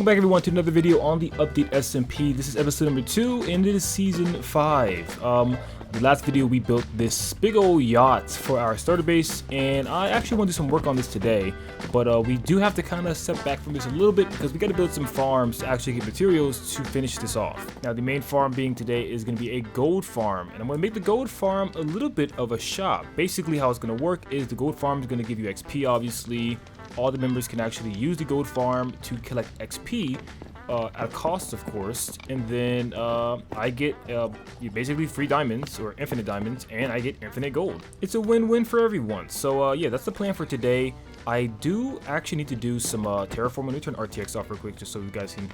Welcome back everyone to another video on the Update SMP. This is episode number 2 and it is season 5. The last video we built this big old yacht for our starter base, and I actually want to do some work on this today, but we do have to kind of step back from this a little bit because we got to build some farms to actually get materials to finish this off. Now the main farm being today is going to be a gold farm, and I'm going to make the gold farm a little bit of a shop. Basically how it's going to work is the gold farm is going to give you XP. Obviously all the members can actually use the gold farm to collect XP at a cost, of course, and then I get basically free diamonds or infinite diamonds, and I get infinite gold. It's a win-win for everyone. So yeah, that's the plan for today. I do actually need to do some terraforming. Let me turn RTX off real quick just so you guys can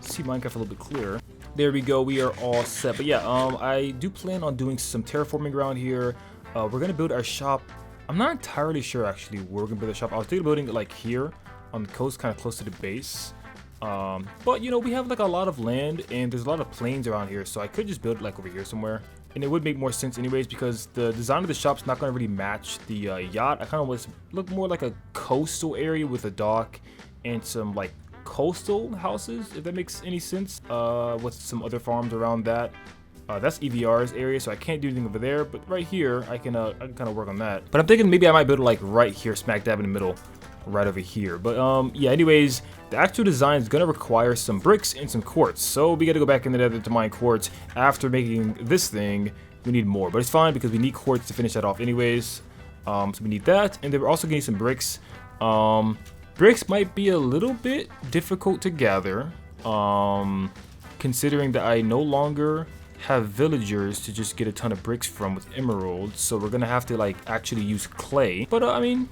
see Minecraft a little bit clearer. There we go, we are all set. But yeah, I do plan on doing some terraforming around here. We're gonna build our shop. I'm not entirely sure actually where we're gonna build a shop. I was thinking of building it like here on the coast, kind of close to the base. But you know, we have like a lot of land and there's a lot of plains around here, so I could just build it like over here somewhere, and it would make more sense anyways because the design of the shop's not going to really match the yacht. I kind of want to look more like a coastal area with a dock and some like coastal houses, if that makes any sense, with some other farms around that. That's EVR's area, so I can't do anything over there, but right here I can kind of work on that. But I'm thinking maybe I might build it like right here, smack dab in the middle, right over here. But yeah, anyways, the actual design is gonna require some bricks and some quartz, so we got to go back in the nether to mine quartz. After making this thing, we need more, but it's fine because we need quartz to finish that off anyways. So we need that, and then we're also getting some bricks. Bricks might be a little bit difficult to gather, considering that I no longer have villagers to just get a ton of bricks from with emeralds, so we're gonna have to like actually use clay. But I mean,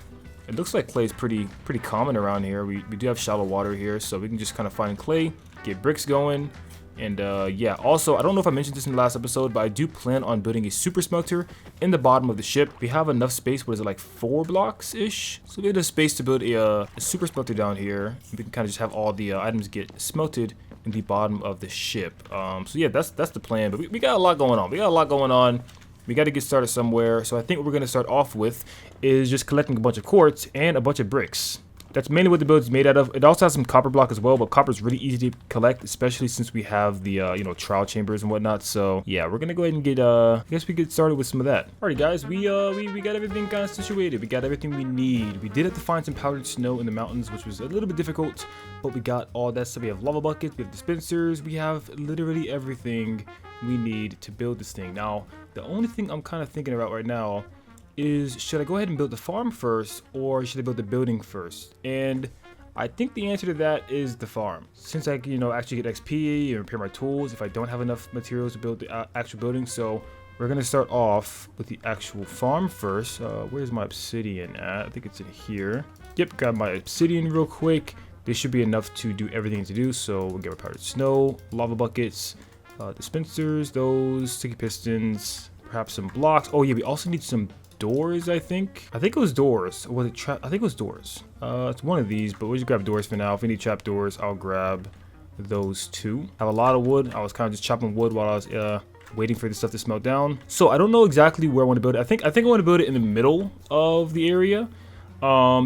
it looks like clay is pretty common around here. We do have shallow water here, so we can just kind of find clay, get bricks going. And yeah, also I don't know if I mentioned this in the last episode, but I do plan on building a super smelter in the bottom of the ship. We have enough space. What is it, like 4 blocks ish? So we have the space to build a super smelter down here. We can kind of just have all the items get smelted in the bottom of the ship. So yeah, that's the plan. But we got a lot going on. We got to get started somewhere. So I think what we're going to start off with is just collecting a bunch of quartz and a bunch of bricks. That's mainly what the build is made out of. It also has some copper block as well, but copper is really easy to collect, especially since we have the you know, trial chambers and whatnot. So yeah, we're gonna go ahead and get I guess we get started with some of that. Alrighty guys, we got everything kind of situated. We got everything we need. We did have to find some powdered snow in the mountains, which was a little bit difficult, but we got all that stuff. We have lava buckets, we have dispensers, we have literally everything we need to build this thing. Now the only thing I'm kind of thinking about right now is, should I go ahead and build the farm first, or should I build the building first? And I think the answer to that is the farm. Since I can, you know, actually get XP and repair my tools if I don't have enough materials to build the actual building. So we're gonna start off with the actual farm first. Where's my obsidian at? I think it's in here. Yep, got my obsidian real quick. This should be enough to do everything to do. So we'll get our powdered snow, lava buckets, dispensers, those sticky pistons, perhaps some blocks. Oh yeah, we also need some doors. I think it was doors, or was it trap? I think it was doors. It's one of these, but we'll just grab doors for now. If we need trap doors, I'll grab those two. I have a lot of wood. I was kind of just chopping wood while I was waiting for this stuff to smelt down. So I don't know exactly where I want to build it. I think I want to build it in the middle of the area,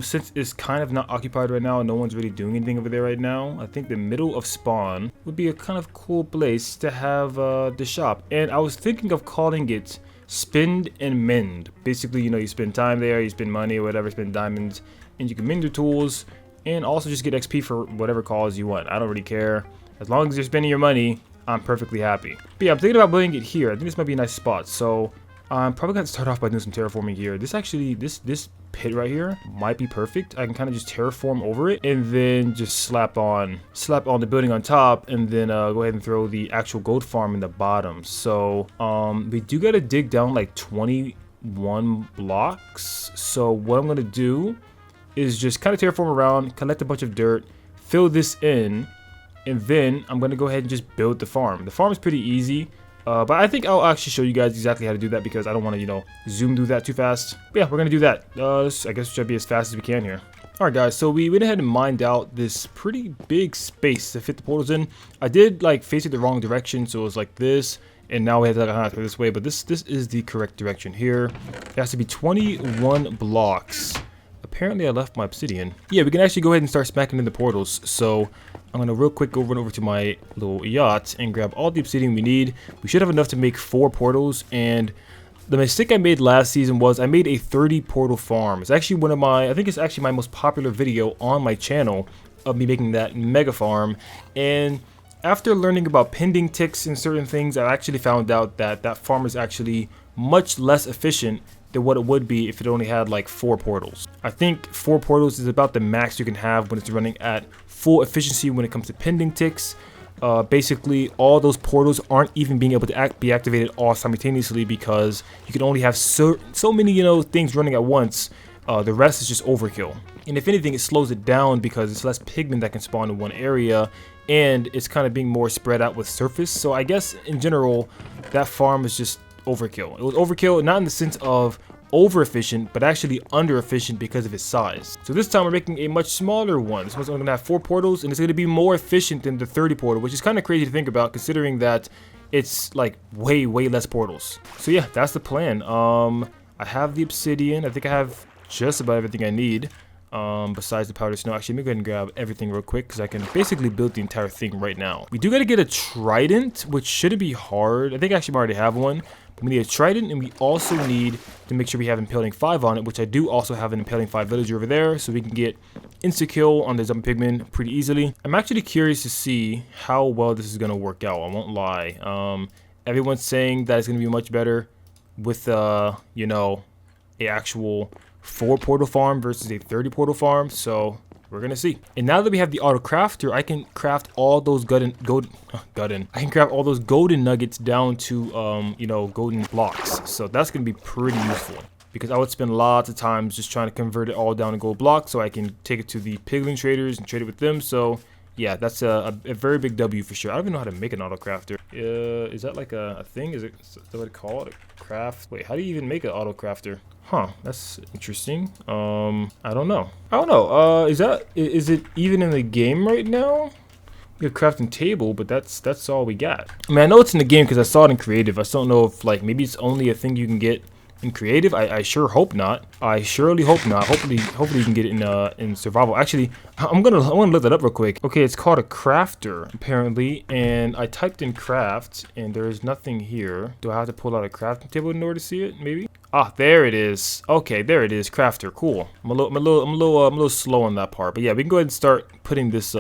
since it's kind of not occupied right now and no one's really doing anything over there right now. I think the middle of spawn would be a kind of cool place to have the shop, and I was thinking of calling it spend and mend. Basically, you know, you spend time there, you spend money or whatever, spend diamonds, and you can mend your tools and also just get XP for whatever cause you want. I don't really care. As long as you're spending your money, I'm perfectly happy. But yeah, I'm thinking about building it here. I think this might be a nice spot. So I'm probably gonna start off by doing some terraforming here. This actually, this pit right here might be perfect. I can kind of just terraform over it and then just slap on the building on top, and then go ahead and throw the actual gold farm in the bottom. So we do gotta dig down like 21 blocks. So what I'm gonna do is just kind of terraform around, collect a bunch of dirt, fill this in, and then I'm gonna go ahead and just build the farm. The farm is pretty easy. But I think I'll actually show you guys exactly how to do that because I don't want to, you know, zoom through that too fast. But yeah, we're going to do that. I guess we should be as fast as we can here. Alright guys, so we went ahead and mined out this pretty big space to fit the portals in. I did like face it the wrong direction, so it was like this. And now we have to go this way, but this is the correct direction here. It has to be 21 blocks apparently I left my obsidian. Yeah, we can actually go ahead and start smacking in the portals. So I'm gonna real quick go run over to my little yacht and grab all the obsidian we need. We should have enough to make 4 portals. And the mistake I made last season was I made a 30 portal farm. It's actually one of my, I think it's actually my most popular video on my channel of me making that mega farm. And after learning about pending ticks and certain things, I actually found out that that farm is actually much less efficient than what it would be if it only had like 4 portals. I think 4 portals is about the max you can have when it's running at full efficiency when it comes to pending ticks. Basically, all those portals aren't even being able to be activated all simultaneously because you can only have so many, you know, things running at once. The rest is just overkill. And if anything, it slows it down because it's less pigment that can spawn in one area, and it's kind of being more spread out with surface. So I guess in general, that farm is just overkill. It was overkill, not in the sense of over efficient, but actually under efficient because of its size. So this time we're making a much smaller one. So we're gonna have 4 portals, and it's gonna be more efficient than the 30 portal, which is kind of crazy to think about considering that it's like way less portals. So yeah, that's the plan. I have the obsidian. I think I have just about everything I need. Besides the powdered snow. Actually, let me go ahead and grab everything real quick because I can basically build the entire thing right now. We do got to get a trident, which shouldn't be hard. I think actually I already have one. But we need a trident, and we also need to make sure we have impaling 5 on it, which I do also have an impaling 5 villager over there, so we can get insta-kill on the zombie pigmen pretty easily. I'm actually curious to see how well this is going to work out. I won't lie. Everyone's saying that it's going to be much better with, you know, a actual 4 portal farm versus a 30 portal farm, so we're gonna see. And now that we have the auto crafter, I can craft all those I can craft all those golden nuggets down to you know, golden blocks. So that's gonna be pretty useful because I would spend lots of times just trying to convert it all down to gold blocks so I can take it to the piglin traders and trade it with them. So yeah, that's a very big W for sure. I don't even know how to make an auto crafter. Is that like a thing? Is that what I call it? A craft? Wait, how do you even make an auto crafter? Huh, that's interesting. I don't know. Is it even in the game right now? We have crafting table, but that's all we got. I mean, I know it's in the game because I saw it in creative. I still don't know if like maybe it's only a thing you can get in creative. I sure hope not. I surely hope not. Hopefully you can get it in survival. Actually, I want to look that up real quick. Okay, it's called a crafter apparently, and I typed in craft, and there is nothing here. Do I have to pull out a crafting table in order to see it? Maybe. Ah, there it is. Okay, there it is. Crafter, cool. I'm a little slow on that part, but yeah, we can go ahead and start putting this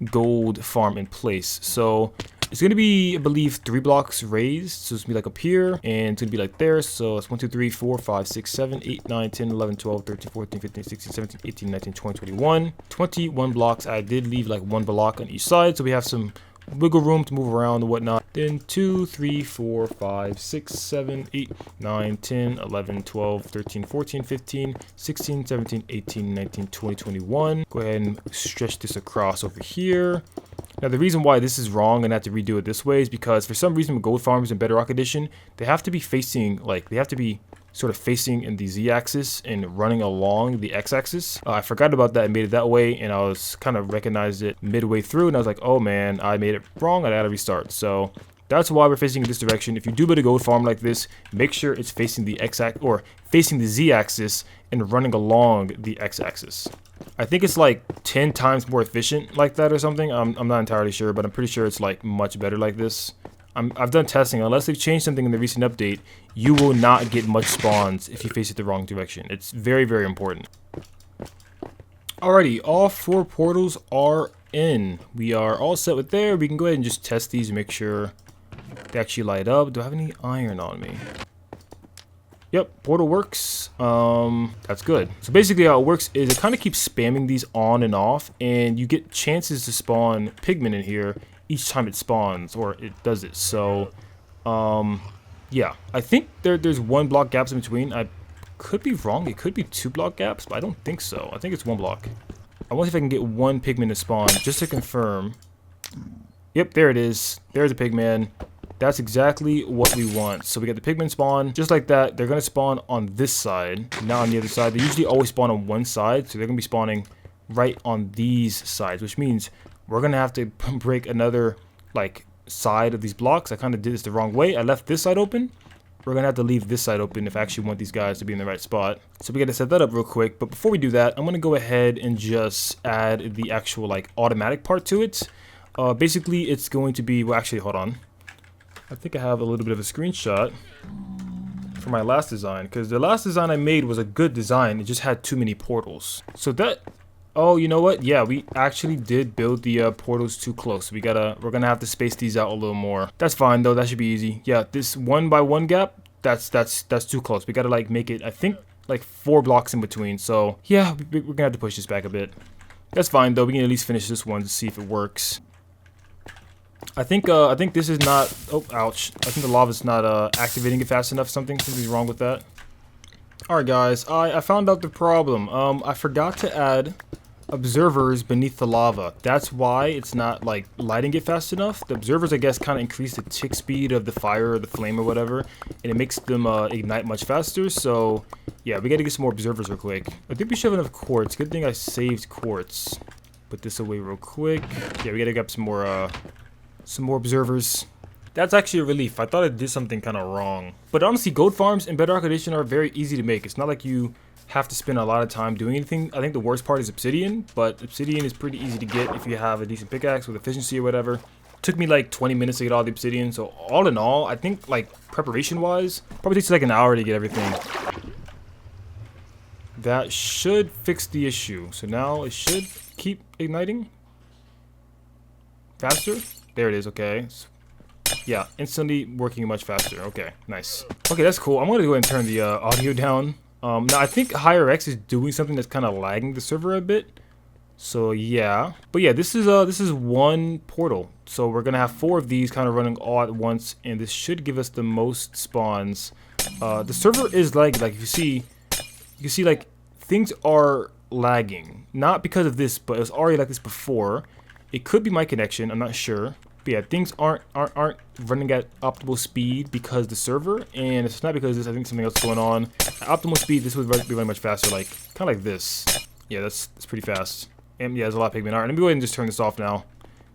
gold farm in place. So it's gonna be, I believe, 3 blocks raised. So it's gonna be like up here, and it's gonna be like there. So it's 1, 2, 3, 4, 5, 6, 7, 8, 9, 10, 11, 12, 13, 14, 15, 16, 17, 18, 19, 20, 21. 21 blocks. I did leave like 1 block on each side, so we have some wiggle room to move around and whatnot. Then 2, 3, 4, 5, 6, 7, 8, 9, 10, 11, 12, 13, 14, 15, 16, 17, 18, 19, 20, 21. Go ahead and stretch this across over here. Now the reason why this is wrong and I have to redo it this way is because for some reason with gold farms in Bedrock Edition, they have to be facing, like, they have to be sort of facing in the z-axis and running along the x-axis. I forgot about that and made it that way, and I was kind of recognized it midway through, and I was like, oh man, I made it wrong. I gotta restart. So that's why we're facing in this direction. If you do build a gold farm like this, make sure it's facing the x-axis or facing the z-axis and running along the x-axis. I think it's like 10 times more efficient like that or something. I'm not entirely sure, but I'm pretty sure it's like much better like this. I've done testing. Unless they've changed something in the recent update, you will not get much spawns if you face it the wrong direction. It's very, very important. Alrighty, all 4 portals are in. We are all set with there. We can go ahead and just test these and make sure they actually light up. Do I have any iron on me? Yep, portal works. That's good. So basically how it works is it kind of keeps spamming these on and off, and you get chances to spawn pigmen in here each time it spawns, or it does it. So yeah, I think there's 1 block gaps in between. I could be wrong. It could be 2 block gaps, but I don't think so. I think it's 1 block. I want to see if I can get 1 pigman to spawn just to confirm. Yep, there it is. There's a pigman. That's exactly what we want. So we got the pigmen spawn just like that. They're gonna spawn on this side, not on the other side. They usually always spawn on one side, so they're gonna be spawning right on these sides, which means we're gonna have to break another like side of these blocks. I kind of did this the wrong way. I left this side open, we're gonna have to leave this side open if I actually want these guys to be in the right spot. So we gotta set that up real quick. But before we do that, I'm gonna go ahead and just add the actual like automatic part to it. Basically, it's going to be, well, actually, hold on. I think I have a little bit of a screenshot for my last design, because the last design I made was a good design. It just had too many portals. So that, oh, you know what? Yeah, we actually did build the portals too close. We're gonna have to space these out a little more. That's fine though. That should be easy. Yeah, this 1 by 1 gap, that's too close. We gotta like make it, I think, like 4 blocks in between. So yeah, we're gonna have to push this back a bit. That's fine though. We can at least finish this one to see if it works. I think this is not, oh, ouch. I think the lava's not activating it fast enough. Something's wrong with that. Alright guys, I found out the problem. I forgot to add observers beneath the lava. That's why it's not like lighting it fast enough. The observers, I guess, kind of increase the tick speed of the fire or the flame or whatever, and it makes them ignite much faster. So yeah, we gotta get some more observers real quick. I think we should have enough quartz. Good thing I saved quartz. Put this away real quick. Yeah, we gotta get some more observers. That's actually a relief. I thought I did something kind of wrong. But honestly, gold farms in Bedrock Edition are very easy to make. It's not like you have to spend a lot of time doing anything. I think the worst part is obsidian, but obsidian is pretty easy to get if you have a decent pickaxe with efficiency or whatever. It took me like 20 minutes to get all the obsidian, so all in all, I think like preparation wise, probably takes like an hour to get everything. That should fix the issue. So now it should keep igniting faster. There it is, okay. Yeah, instantly working much faster. Okay, nice. Okay, that's cool. I'm gonna go ahead and turn the audio down. Now I think Higher X is doing something that's kind of lagging the server a bit. So yeah, but yeah, this is one portal. So we're gonna have 4 of these kind of running all at once, and this should give us the most spawns. The server is lagging. Like you can see like things are lagging, not because of this, but it was already like this before. It could be my connection, I'm not sure. But yeah, things aren't running at optimal speed because the server, and it's not because of this. I think something else is going on. At optimal speed, this would be running much faster, like kind of like this. Yeah, that's pretty fast. And yeah, there's a lot of pigment. Alright, let me go ahead and just turn this off now.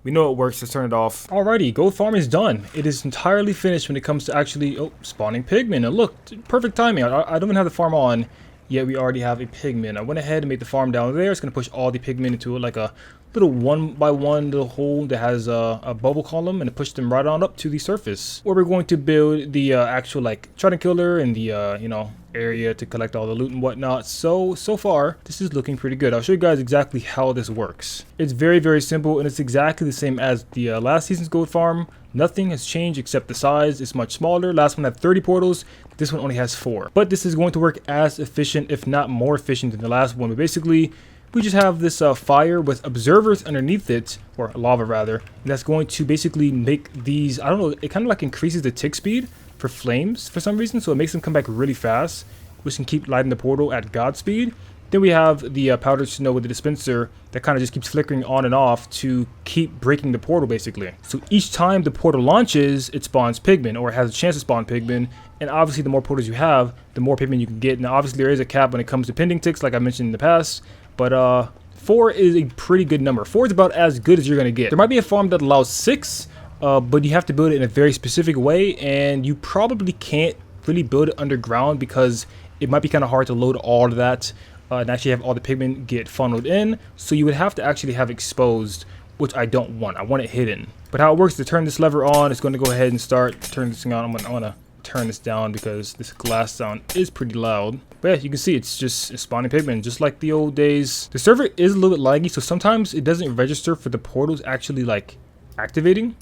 We know it works, let's turn it off. Alrighty, gold farm is done. It is entirely finished when it comes to actually, spawning pigmen. And look, perfect timing. I don't even have the farm on, yet we already have a pigman. I went ahead and made the farm down there. It's going to push all the pigmen into like a little 1 by 1 little hole that has a bubble column, and push them right on up to the surface, where we're going to build the actual like trident killer and the you know, area to collect all the loot and whatnot. So far this is looking pretty good. I'll show you guys exactly how this works. It's very simple, and it's exactly the same as the last season's gold farm. Nothing has changed except the size. It's much smaller. Last one had 30 portals. This one only has 4. But this is going to work as efficient, if not more efficient, than the last one. But basically, we just have this fire with observers underneath it, or lava rather, and that's going to basically make these, I don't know, it kind of like increases the tick speed for flames for some reason, so it makes them come back really fast, which can keep lighting the portal at god speed. Then we have the powdered snow with the dispenser that kind of just keeps flickering on and off to keep breaking the portal basically. So each time the portal launches, it spawns pigmen, or it has a chance to spawn pigmen. And obviously the more portals you have, the more pigmen you can get. Now obviously there is a cap when it comes to pending ticks, like I mentioned in the past. But 4 is a pretty good number. 4 is about as good as you're going to get. There might be a farm that allows 6, but you have to build it in a very specific way. And you probably can't really build it underground because it might be kind of hard to load all of that. And actually have all the pigmen get funneled in. So you would have to actually have exposed, which I don't want. I want it hidden. But how it works, to turn this lever on, it's going to go ahead and start turning this thing on. I'm going to turn this down because this glass sound is pretty loud. But yeah, you can see it's just spawning pigmen, just like the old days. The server is a little bit laggy, so sometimes it doesn't register for the portals actually like activating.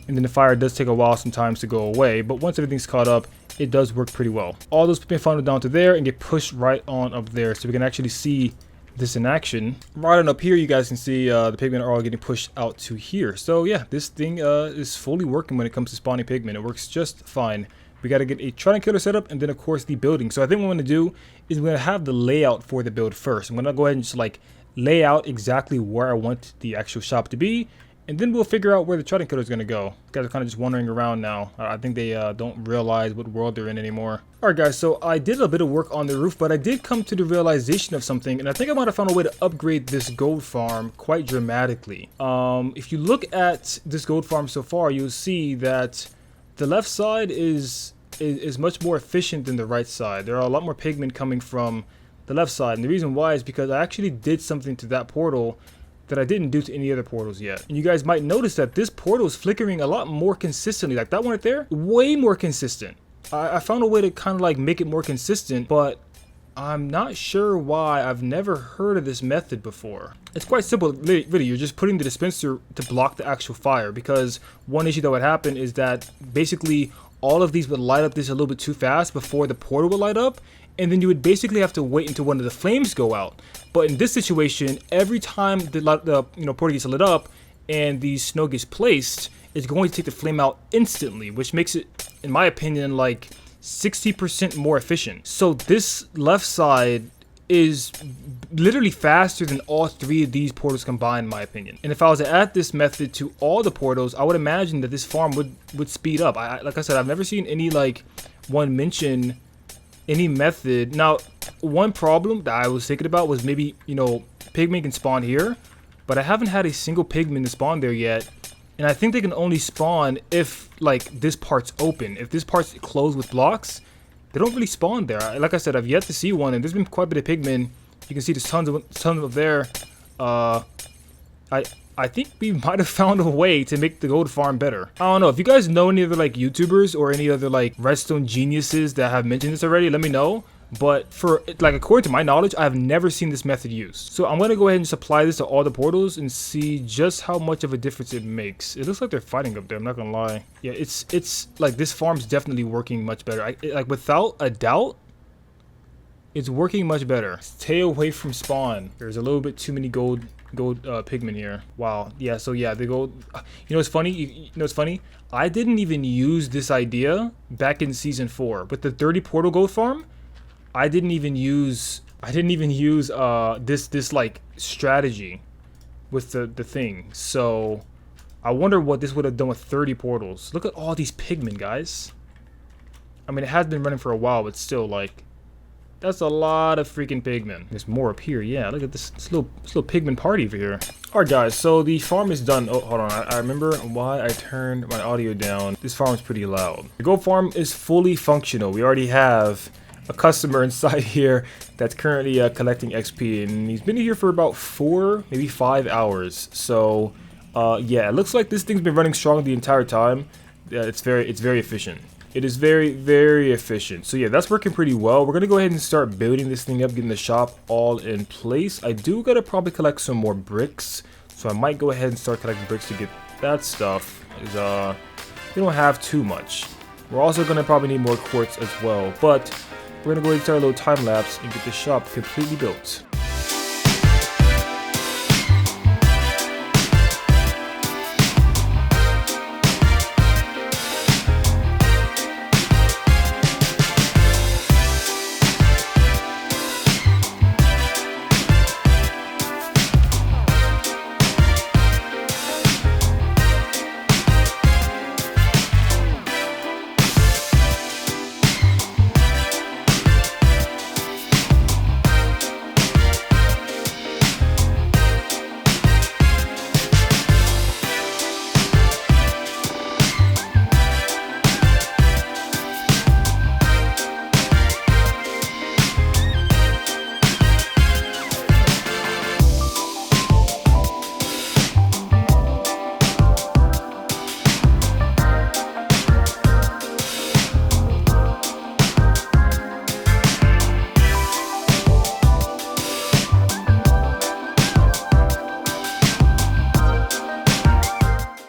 And then the fire does take a while sometimes to go away, but once everything's caught up, it does work pretty well. All those pigmen funnel down to there and get pushed right on up there, so we can actually see this in action. Right on up here, you guys can see the pigmen are all getting pushed out to here. So yeah, this thing is fully working when it comes to spawning pigmen. It works just fine. We got to get a trident killer set up, and then of course the building. So I think what I'm going to do is I'm going to have the layout for the build first. I'm going to go ahead and just like lay out exactly where I want the actual shop to be, and then we'll figure out where the trident killer is going to go. You guys are kind of just wandering around now. I think they don't realize what world they're in anymore. Alright guys, so I did a bit of work on the roof, but I did come to the realization of something, and I think I might have found a way to upgrade this gold farm quite dramatically. If you look at this gold farm so far, you'll see that the left side is is much more efficient than the right side. There are a lot more pigmen coming from the left side, and the reason why is because I actually did something to that portal that I didn't do to any other portals yet. And you guys might notice that this portal is flickering a lot more consistently. Like that one right there, way more consistent. I found a way to kind of like make it more consistent, but I'm not sure why. I've never heard of this method before. It's quite simple, really. You're just putting the dispenser to block the actual fire, because one issue that would happen is that basically all of these would light up this a little bit too fast before the portal would light up, and then you would basically have to wait until one of the flames go out. But in this situation, every time the portal gets lit up and the snow gets placed, it's going to take the flame out instantly, which makes it, in my opinion, like 60% more efficient. So this left side is literally faster than all three of these portals combined, in my opinion. And if I was to add this method to all the portals, I would imagine that this farm would speed up. Like I said, I've never seen any like one mention any method. Now, one problem that I was thinking about was maybe, you know, pigmen can spawn here, but I haven't had a single pigman to spawn there yet. And I think they can only spawn if like this part's open. If this part's closed with blocks, they don't really spawn there. Like I said, I've yet to see one, and there's been quite a bit of pigmen. You can see there's tons of there. I think we might have found a way to make the gold farm better. I don't know. If you guys know any other like YouTubers or any other like redstone geniuses that have mentioned this already, let me know. But for like, according to my knowledge, I have never seen this method used. So I'm gonna go ahead and just apply this to all the portals and see just how much of a difference it makes. It looks like they're fighting up there, I'm not gonna lie. Yeah, it's like this farm's definitely working much better. Like without a doubt, it's working much better. Stay away from spawn. There's a little bit too many gold pigmen here. Wow. Yeah, so yeah, the gold. You know what's funny? You know what's funny? I didn't even use this idea back in season 4 with the 30 portal gold farm. I didn't even use this like strategy with the thing. So I wonder what this would have done with 30 portals. Look at all these pigmen, guys. I mean, it has been running for a while, but still, like, that's a lot of freaking pigmen. There's more up here. Yeah, look at this little pigmen party over here. All right, guys. So the farm is done. Oh, hold on. I remember why I turned my audio down. This farm is pretty loud. The gold farm is fully functional. We already have a customer inside here that's currently collecting XP, and he's been here for about 4, maybe 5 hours. So, yeah, it looks like this thing's been running strong the entire time. It's very efficient. It is very, very efficient. So yeah, that's working pretty well. We're gonna go ahead and start building this thing up, getting the shop all in place. I do gotta probably collect some more bricks, so I might go ahead and start collecting bricks to get that stuff. We don't have too much. We're also gonna probably need more quartz as well, but we're gonna go ahead and start a little time lapse and get the shop completely built.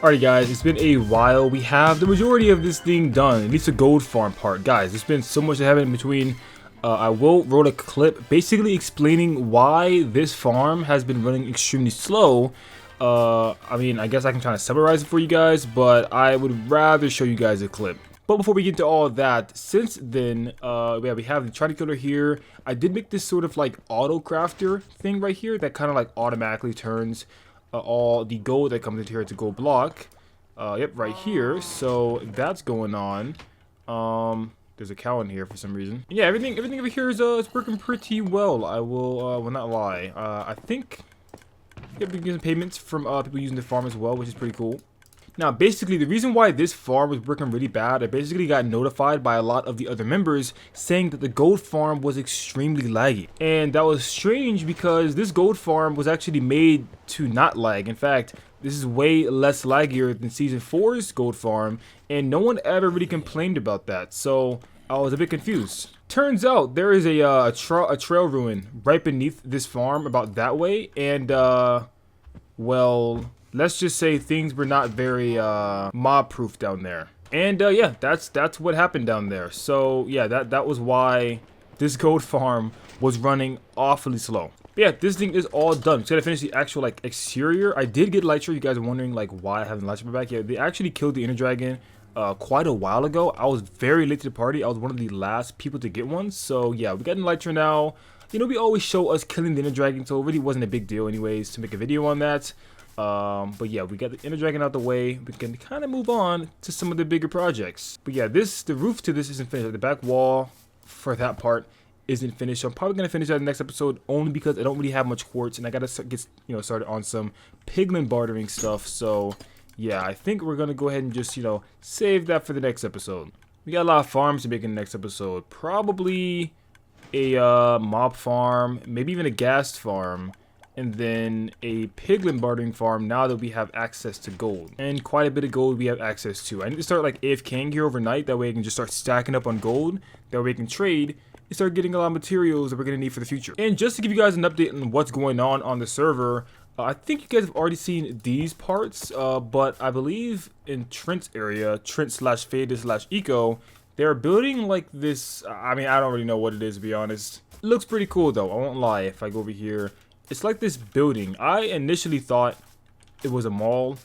Alright guys, it's been a while. We have the majority of this thing done, at least the gold farm part. Guys, there's been so much that happened in between. I wrote a clip basically explaining why this farm has been running extremely slow. I mean, I guess I can try to summarize it for you guys, but I would rather show you guys a clip. But before we get to all that, since then, yeah, we have the Trident Killer here. I did make this sort of like auto crafter thing right here that kind of like automatically turns all the gold that comes into here to gold block. Yep, right here. So that's going on. There's a cow in here for some reason. Yeah, everything over here is working pretty well. I will not lie. I think we've been getting payments from people using the farm as well, which is pretty cool. Now, basically, the reason why this farm was working really bad, I basically got notified by a lot of the other members saying that the gold farm was extremely laggy. And that was strange because this gold farm was actually made to not lag. In fact, this is way less laggier than Season 4's gold farm, and no one ever really complained about that. So I was a bit confused. Turns out there is a trail ruin right beneath this farm about that way, and well, let's just say things were not very mob proof down there. And yeah, that's what happened down there. So yeah, that was why this gold farm was running awfully slow. But yeah, this thing is all done. So I gotta finish the actual like exterior. I did get Elytra. You guys are wondering like why I haven't Elytra back yet. They actually killed the Ender Dragon quite a while ago. I was very late to the party. I was one of the last people to get one. So yeah, we got an Elytra now. You know, we always show us killing the Ender Dragon, so it really wasn't a big deal anyways to make a video on that. But yeah, we got the Ender Dragon out the way. We can kind of move on to some of the bigger projects. But yeah, the roof to this isn't finished. The back wall for that part isn't finished. So I'm probably gonna finish that in the next episode only because I don't really have much quartz and I gotta get started on some piglin bartering stuff. So yeah, I think we're gonna go ahead and just save that for the next episode. We got a lot of farms to make in the next episode. Probably a mob farm, maybe even a ghast farm, and then a piglin bartering farm now that we have access to gold. And quite a bit of gold we have access to. I need to start like AFKing here overnight, that way I can just start stacking up on gold, that way we can trade and start getting a lot of materials that we're going to need for the future. And just to give you guys an update on what's going on the server, I think you guys have already seen these parts, but I believe in Trent's area, Trent/Faded/Eco, they're building like this. I mean, I don't really know what it is, to be honest. It looks pretty cool though, I won't lie. If I go over here, it's like this building. I initially thought it was a mall,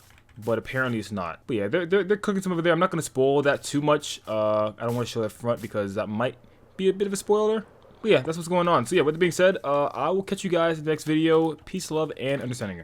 but apparently it's not. But yeah, they're cooking some over there. I'm not going to spoil that too much. I don't want to show that front because that might be a bit of a spoiler. But yeah, that's what's going on. So yeah, with that being said, I will catch you guys in the next video. Peace, love, and understanding.